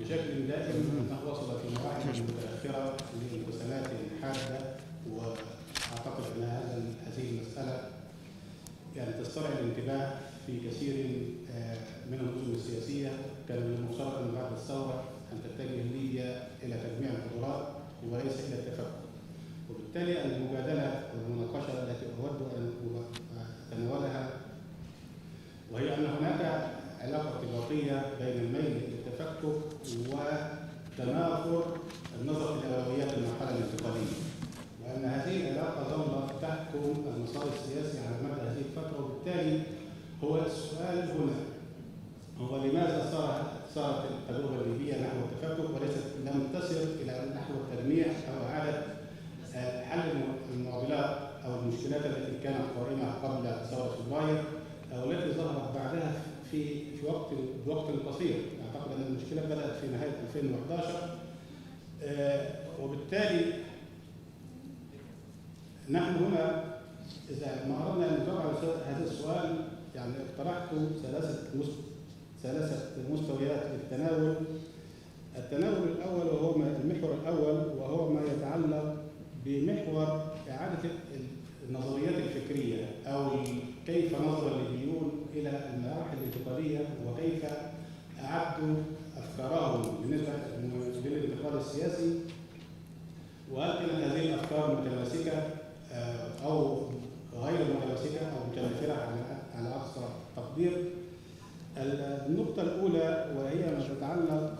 بشكل دائم أنه وصل في مراحل متأخرة للانقسامات الحادة، وأعتقد أن هذه المسألة يعني تسترعي الانتباه في كثير من النظم السياسية. كان من المفترض أن بعد الثورة أن تتجه ليبيا إلى تجميع القدرات وليس إلى التفكك، وبالتالي المجادلة والمناقشة التي أود أن أتناولها وهي أن هناك علاقة ارتباطية بين الميل للتفكك وتنافر النظر في أولويات المرحلة الانتقالية، وأن هذه العلاقة ظلت تحكم المسار السياسي على مدى هذه الفترة. وبالتالي هو السؤال هنا هو لماذا صارت التجربة الليبية نحو التفكك وليست لم تصل إلى نحو التجميع أو إعادة حل المعضلات أو المشكلات التي كانت قائمة قبل ثورة فبراير أو التي ظهرت بعدها في وقت قصير. أعتقد أن المشكلة بدأت في نهاية 2011. وبالتالي نحن هنا إذا ما أردنا أن نجاوب على هذا السؤال يعني اقترحت ثلاثة مستويات للتناول. التناول الأول وهو المحور الأول وهو ما يتعلق بمحور إعادة النظريات الفكرية أو كيف نظر الليبيون إلى المراحل الانتقالية وكيف أعدوا أفكارهم بالنسبة للانتقال السياسي، وهل كانت هذه الأفكار متماسكة أو غير متماسكة أو متنافرة على أقصى تقدير. النقطة الأولى وهي ما تتعلق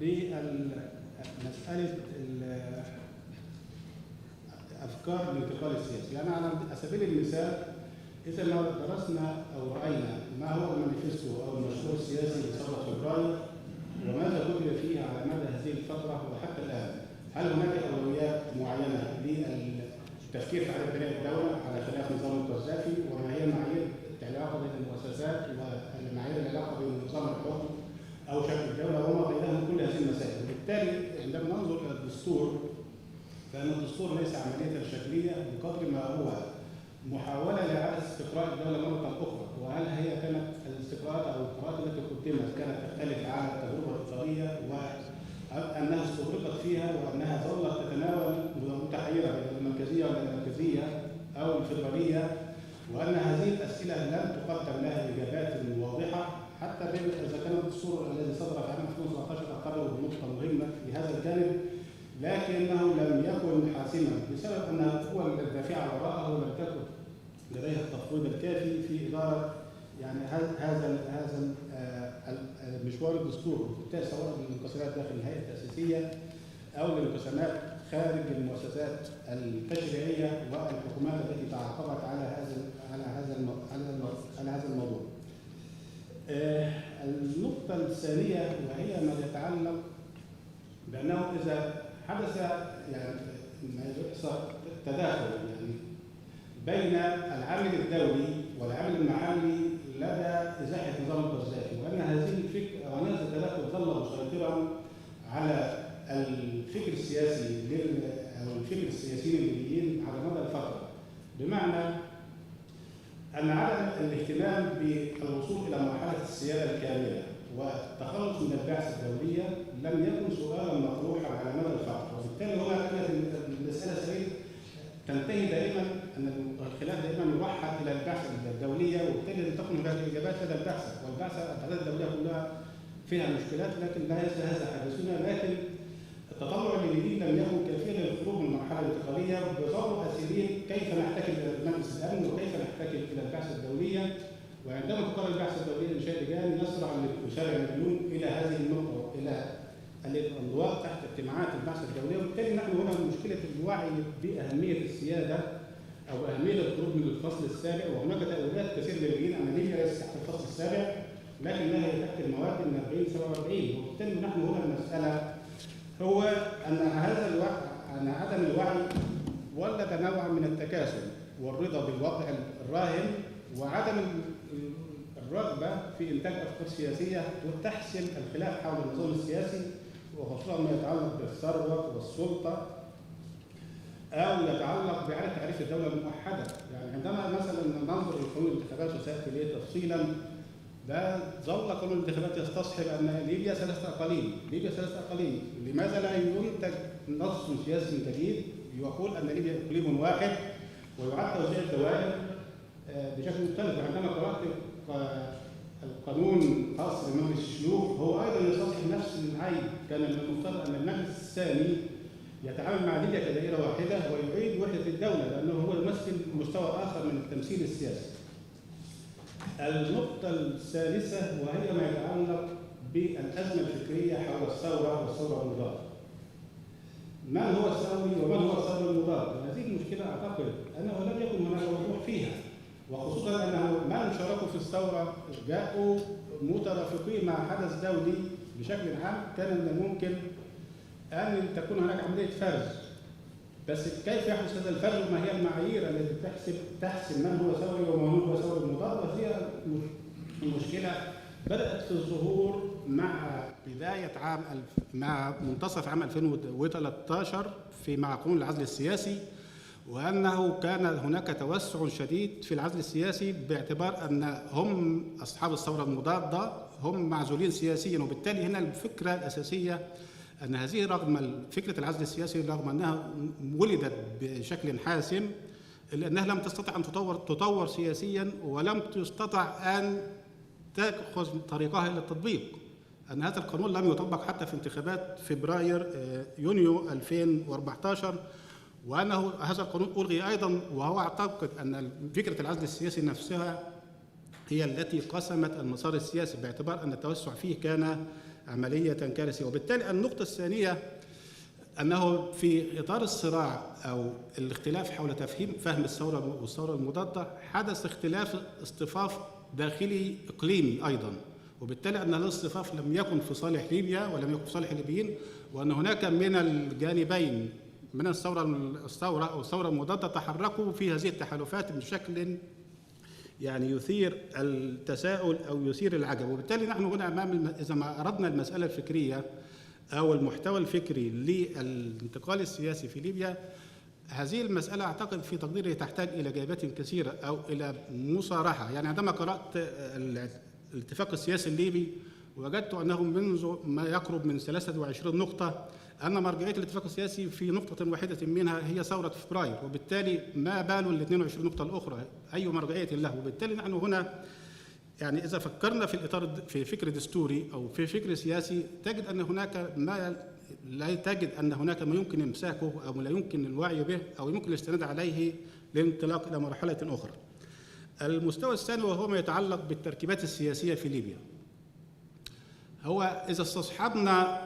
بمسألة أفكار الانتقال السياسي. يعني على سبيل المثال إذا لو درسنا أو رأينا ما هو المانيفستو أو المشروع السياسي لثورة فبراير وماذا كتب فيه على مدى هذه الفترة وحتى الآن، هل هناك أولويات معينة للتفكير في إعادة بناء الدولة على خلاف نظام القذافي، وما هي معايير العلاقة بين المؤسسات ومعايير العلاقة بين نظام الحكم أو شكل الدولة وما بينها من كل هذه المسائل. وبالتالي عندما ننظر إلى الدستور فإن الدستور ليس عملية شكلية بقدر ما هو محاولة لإعادة استقراء الدولة مرة أخرى، وهل هي كانت الاستقراءات أو القرارات التي قدمت كانت تختلف عن التجربة الإيطالية وأنها استغرقت فيها وأنها ظلت تتناول متحيرة بين المركزية واللامركزية أو الفيدرالية، وأن هذه الأسئلة لم تقدم لها إجابات واضحة حتى إذا كان الدستور الذي صدر في عام 2017 أعتبره نقطة مهمة في هذا الجانب، لكنه لم يكن حاسما بسبب أن القوى الدافعة وراءه لم تكن لديها التفويض الكافي في إدارة يعني هذا المشوار الدستوري، سواء الانقسامات داخل الهيئة التأسيسية أو الانقسامات خارج المؤسسات التشريعية والحكومات التي تعاقبت على هذا الموضوع. النقطة الثانية وهي ما يتعلق بأنه إذا حدث يعني ما يحصل تداخل يعني بين العامل الدولي والعامل المحلي لدى إزاحة نظام القذافي، وأن هذه الفكرة وأن هذا التداخل ظل مسيطرا على الفكر السياسي أو الفكر السياسيين الليبيين على مدى الفترة، بمعنى أن عدم الاهتمام بالوصول إلى مرحلة السيادة الكاملة والتخلص من البعثة الدولية لم يكن سؤالا مطروحا على مدى الفترة، وبالتالي هنا كانت المسألة تنتهي دائما أن الخلاف دائما يوحد إلى البعثة الدولية، وبالتالي لم تكن هناك إجابات لدى البعثة، والبعثة الدولية كلها فيها مشكلات لكن لا يزال هذا حدثنا. لكن التطلع الليبي لم يكن كافيا للخروج من المرحلة الانتقالية، بظل أسئلة كيف نحتكم إلى مجلس الأمن وكيف نحتكم إلى البعثة الدولية، وعندما تقرر البعثة الدولية إنشاء لجان يسرع الليبيون إلى هذه النقطة إلى الانضواء تحت اجتماعات البعثة الدولية. وبالتالي نحن هنا مشكلة الوعي بأهمية السيادة أو أهمية الخروج من الفصل السابع، وهناك تأويلات كثيرة للبيين أن ليبيا ليست تحت الفصل السابع لكنها هي تحت المواد من 40-47. وبالتالي نحن هنا المسألة هو أن عدم الوعي ولد نوعا من التكاسل والرضا بالوضع الراهن وعدم الرغبة في إنتاج أفكار سياسية وتحسن الخلاف حول النظام السياسي، وخصوصا ما يتعلق بالثروة والسلطة أو يتعلق بإعادة تعريف الدولة الموحدة. يعني عندما مثلا ننظر لقانون الانتخابات وسيأتي إليه تفصيلا، ده ظل قانون الانتخابات يستصحب أن ليبيا 3 أقاليم، ليبيا 3 أقاليم، لماذا لا ينتج نص سياسي جديد يقول أن ليبيا إقليم واحد ويعاد توزيع الدوائر بشكل مختلف؟ عندما قرأت القانون الخاص بمجلس الشيوخ هو أيضا يستصحب نفس العيب. كان من المفترض أن المجلس الثاني يتعامل مع ليبيا كدائرة واحدة ويعيد وحدة الدولة، لأنه هو يمثل مستوى آخر من التمثيل السياسي. النقطة الثالثة وهي ما يتعلق بالأزمة الفكرية حول الثورة والثورة المضادة. من هو الثوري ومن هو الثوري المضاد؟ هذه المشكلة أعتقد أنه لم يكن هناك وضوح فيها، وخصوصا أنه من شاركوا في الثورة جاءوا مترافقين مع حدث دولي بشكل عام. كان من الممكن أن تكون هناك عملية فرز، بس كيف يحدث هذا الفرز وما هي المعايير التي تحسب من هو ثوري ومن هو ثوري مضاد؟ وهي المشكلة بدأت في الظهور مع بداية مع منتصف عام 2013 مع قانون العزل السياسي، وأنه كان هناك توسع شديد في العزل السياسي باعتبار أن هم أصحاب الثورة المضادة هم معزولين سياسيا. وبالتالي هنا الفكرة الأساسية أن هذه رغم فكرة العزل السياسي رغم أنها ولدت بشكل حاسم إلا أنها لم تستطع أن تطور سياسيا، ولم تستطع أن تأخذ طريقها إلى التطبيق. أن هذا القانون لم يطبق حتى في انتخابات فبراير يونيو 2014، وأنه هذا القانون ألغي أيضا. وهو أعتقد أن فكرة العزل السياسي نفسها هي التي قسمت المسار السياسي باعتبار أن التوسع فيه كان عملية كارثية. وبالتالي النقطة الثانية أنه في إطار الصراع أو الاختلاف حول فهم الثورة والثورة المضادة حدث اختلاف اصطفاف داخلي إقليمي أيضا، وبالتالي أن الاصطفاف لم يكن في صالح ليبيا ولم يكن في صالح الليبيين، وأن هناك من الجانبين من الثورة أو الثورة المضادة تحركوا في هذه التحالفات بشكل يعني يثير التساؤل أو يثير العجب. وبالتالي نحن هنا أمام إذا ما أردنا المسألة الفكرية أو المحتوى الفكري للانتقال السياسي في ليبيا، هذه المسألة أعتقد في تقديري تحتاج إلى إجابات كثيرة أو إلى مصارحة. يعني عندما قرأت الاتفاق السياسي الليبي وجدت أنه منذ ما يقرب من 23 نقطة أن مرجعية الاتفاق السياسي في نقطة واحدة منها هي ثورة فبراير، وبالتالي ما بال ال 22 نقطة الأخرى أي مرجعية له؟ وبالتالي نحن هنا يعني إذا فكرنا في الإطار في فكر دستوري أو في فكر سياسي تجد أن هناك ما لا تجد أن هناك ما يمكن إمساكه أو لا يمكن الوعي به أو يمكن الاستناد عليه للانطلاق إلى مرحلة أخرى. المستوى الثاني وهو ما يتعلق بالتركيبات السياسية في ليبيا. هو إذا استصحبنا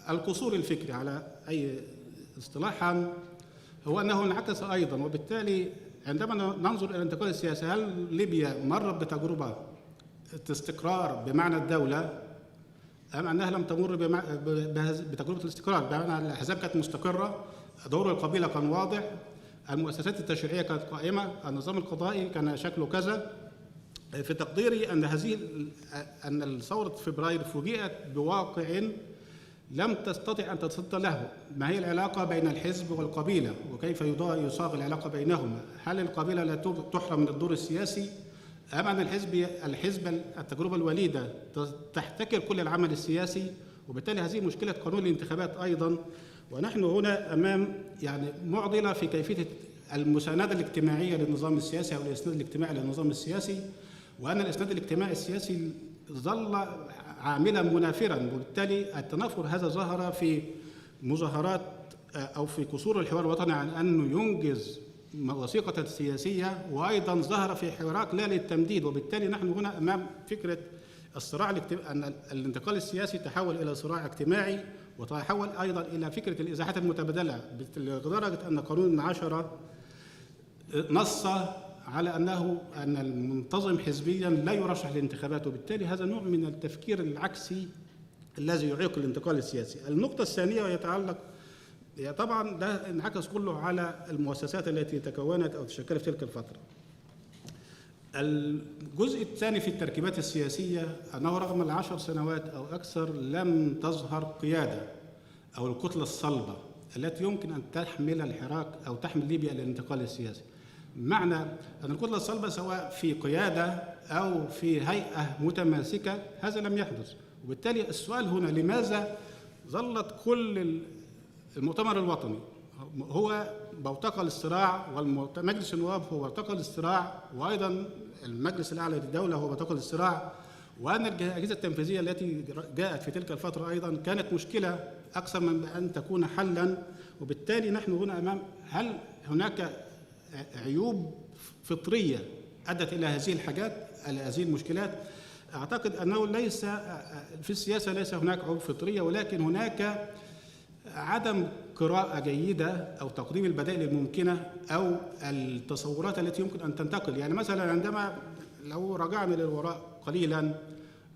القصور الفكري على أي اصطلاحا هو أنه انعكس أيضا. وبالتالي عندما ننظر إلى الانتقال السياسي، هل ليبيا مرت بتجربة استقرار بمعنى الدولة أم أنها لم تمر بتجربة الاستقرار؟ بمعنى الأحزاب كانت مستقرة، دور القبيلة كان واضح، المؤسسات التشريعية كانت قائمة، النظام القضائي كان شكله كذا. في تقديري أن ثورة فبراير فوجئت بواقع لم تستطع أن تتصدى له. ما هي العلاقة بين الحزب والقبيلة وكيف يصاغ العلاقة بينهما؟ هل القبيلة لا تحرم من الدور السياسي أم أن الحزب التجربة الوليدة تحتكر كل العمل السياسي؟ وبالتالي هذه مشكلة قانون الانتخابات أيضا. ونحن هنا أمام يعني معضلة في كيفية المساندة الاجتماعية للنظام السياسي أو الإسناد الاجتماعي للنظام السياسي، وأن الإسناد الاجتماعي السياسي ظل عاملا منافرا. وبالتالي التنافر هذا ظهر في مظاهرات أو في قصور الحوار الوطني عن أنه ينجز وثيقة سياسية، وأيضا ظهر في حراك لا للتمديد. وبالتالي نحن هنا أمام فكرة الصراع أن الانتقال السياسي تحول إلى صراع اجتماعي، وتحول أيضا إلى فكرة الإزاحات المتبادلة، لدرجة أن قانون 10 نص على أن المنتظم حزبيا لا يرشح للانتخابات. وبالتالي هذا نوع من التفكير العكسي الذي يعيق الانتقال السياسي. النقطة الثانية يتعلق طبعا ده انعكس كله على المؤسسات التي تكونت أو تشكلت في تلك الفترة. الجزء الثاني في التركيبات السياسية أنه رغم 10 سنوات أو أكثر لم تظهر قيادة أو الكتلة الصلبة التي يمكن أن تحمل الحراك أو تحمل ليبيا إلى الانتقال السياسي. معنى أن الكتلة الصلبة سواء في قيادة أو في هيئة متماسكة هذا لم يحدث. وبالتالي السؤال هنا لماذا ظلت كل المؤتمر الوطني هو بوتقة الصراع، ومجلس النواب هو بوتقة الصراع، وأيضا المجلس الأعلى للدولة هو بوتقة الصراع، وأن الأجهزة التنفيذية التي جاءت في تلك الفترة أيضا كانت مشكلة أكثر من أن تكون حلا. وبالتالي نحن هنا أمام هل هناك عيوب فطرية أدت إلى هذه الحاجات، إلى هذه المشكلات؟ أعتقد أنه ليس في السياسة ليس هناك عيوب فطرية، ولكن هناك عدم قراءة جيدة أو تقديم البدائل الممكنة أو التصورات التي يمكن أن تنتقل. يعني مثلا عندما لو رجعنا للوراء قليلا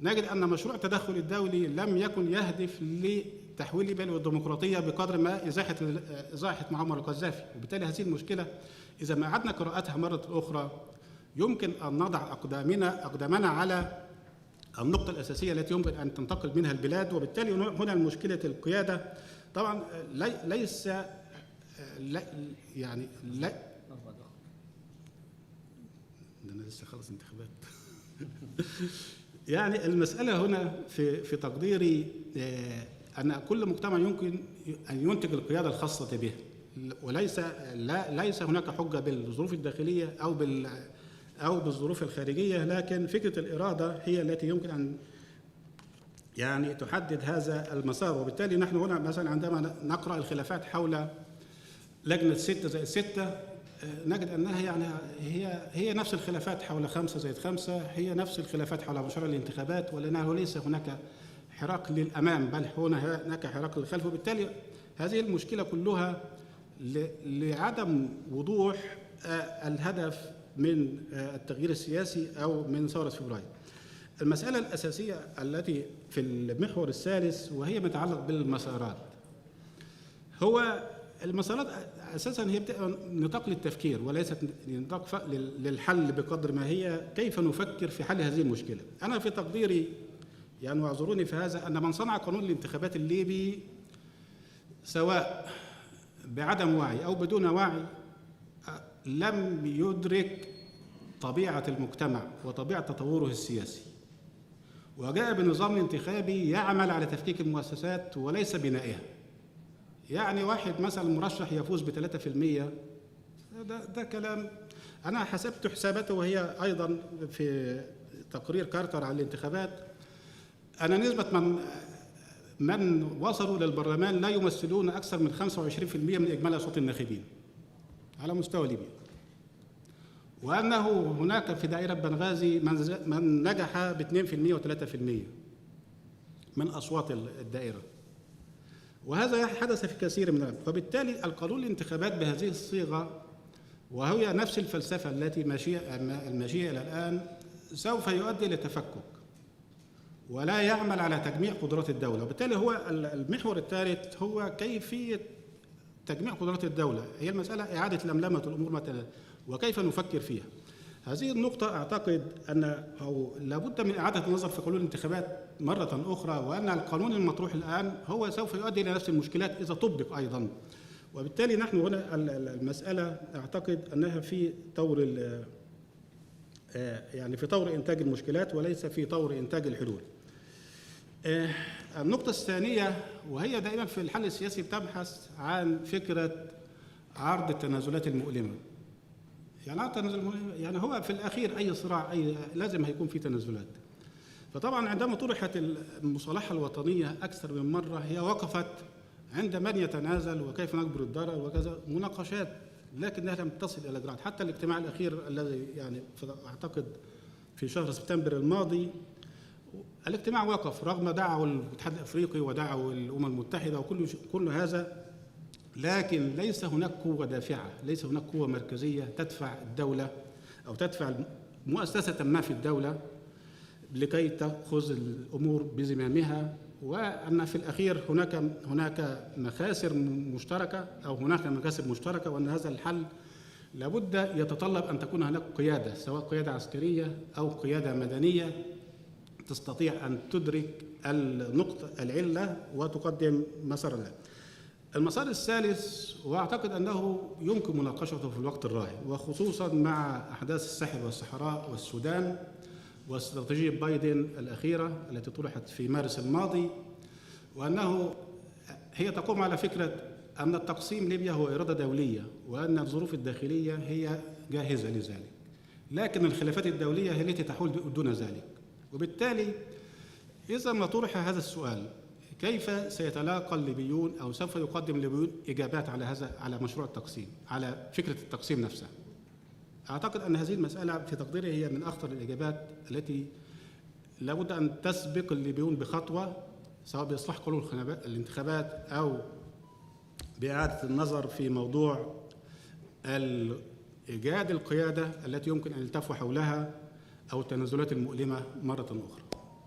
نجد أن مشروع التدخل الدولي لم يكن يهدف لتحويل ليبيا للديمقراطية بقدر ما إزاحة معمر القذافي. وبالتالي هذه المشكلة إذا ما عدنا قراءتها مرة أخرى يمكن أن نضع أقدامنا على النقطة الأساسية التي يمكن أن تنتقل منها البلاد. وبالتالي هنا المشكلة القيادة طبعا ليس يعني لا ده أنا لسه خلص انتخابات. يعني المسألة هنا في تقديري أن كل مجتمع يمكن أن ينتج القيادة الخاصة به، وليس ليس هناك حجة بالظروف الداخلية أو بالظروف الخارجية، لكن فكرة الإرادة هي التي يمكن أن يعني تحدد هذا المسار. وبالتالي نحن هنا مثلا عندما نقرأ الخلافات حول لجنة 6+6 نجد أنها يعني هي نفس الخلافات حول 5+5، هي نفس الخلافات حول مشروع الانتخابات، ولأنه ليس هناك حراك للأمام بل هناك حراك للخلف. وبالتالي هذه المشكلة كلها لعدم وضوح الهدف من التغيير السياسي أو من ثورة فبراير. المسألة الأساسية التي في المحور الثالث وهي متعلق بالمسارات، هو المسارات أساساً هي نطاق للتفكير وليست نطاق للحل بقدر ما هي كيف نفكر في حل هذه المشكلة. أنا في تقديري يعني واعذروني في هذا أن من صنع قانون الانتخابات الليبي سواء بعدم وعي أو بدون وعي لم يدرك طبيعة المجتمع وطبيعة تطوره السياسي، وجاء بنظام انتخابي يعمل على تفكيك المؤسسات وليس بنائها. يعني واحد مثلا مرشح يفوز ب3%، ده كلام أنا حسبت حساباته وهي أيضا في تقرير كارتر على الانتخابات أن نسبة من وصلوا للبرلمان لا يمثلون أكثر من 25% من إجمالي أصوات الناخبين على مستوى ليبيا، وأنه هناك في دائرة بنغازي من نجح ب2% و3% من أصوات الدائرة، وهذا حدث في كثير من الأمثلة. فبالتالي القانون الانتخابات بهذه الصيغة وهي نفس الفلسفة التي الماشية إلى الآن سوف يؤدي لتفكك ولا يعمل على تجميع قدرات الدولة. وبالتالي هو المحور الثالث هو كيفية تجميع قدرات الدولة، هي المسألة إعادة لملمة الأمور مثلا وكيف نفكر فيها. هذه النقطة أعتقد أن لابد من إعادة النظر في قانون الانتخابات مرة أخرى، وأن القانون المطروح الآن هو سوف يؤدي إلى نفس المشكلات إذا طبق أيضا. وبالتالي نحن هنا المسألة أعتقد أنها في طور يعني في طور إنتاج المشكلات وليس في طور إنتاج الحلول. النقطة الثانية وهي دائما في الحل السياسي بتبحث عن فكرة عرض التنازلات المؤلمة. يعني هو في الأخير أي صراع لازم هيكون في تنازلات. فطبعا عندما طرحت المصالحة الوطنية أكثر من مرة هي وقفت عند من يتنازل وكيف نجبر الضرر وكذا مناقشات، لكنها لم تصل إلى إجراءات. حتى الاجتماع الأخير الذي يعني أعتقد في شهر سبتمبر الماضي الاجتماع وقف رغم دعوة الاتحاد الأفريقي ودعوة الأمم المتحدة وكل هذا، لكن ليس هناك قوة دافعة، ليس هناك قوة مركزية تدفع الدولة أو تدفع مؤسسة ما في الدولة لكي تأخذ الأمور بزمامها. وأن في الأخير هناك مخاسر مشتركة أو هناك مكاسب مشتركة، وأن هذا الحل لابد يتطلب أن تكون هناك قيادة سواء قيادة عسكرية أو قيادة مدنية تستطيع أن تدرك النقطة العلة وتقدم مسار لها. المسار الثالث، وأعتقد أنه يمكن مناقشته في الوقت الراهن، وخصوصا مع أحداث الساحل والصحراء والسودان واستراتيجية بايدن الأخيرة التي طرحت في مارس الماضي، وأنه هي تقوم على فكرة أن التقسيم ليبيا هو إرادة دولية، وأن الظروف الداخلية هي جاهزة لذلك، لكن الخلافات الدولية هي التي تحول دون ذلك. وبالتالي إذا ما طرح هذا السؤال، كيف سيتلاقى الليبيون أو سوف يقدم الليبيون إجابات على مشروع التقسيم، على فكرة التقسيم نفسها؟ أعتقد أن هذه المسألة في تقديري هي من أخطر الإجابات التي لابد أن تسبق الليبيون بخطوة، سواء بإصلاح قانون الانتخابات أو بإعادة النظر في موضوع إيجاد القيادة التي يمكن أن يلتفوا حولها أو التنازلات المؤلمة مرة أخرى.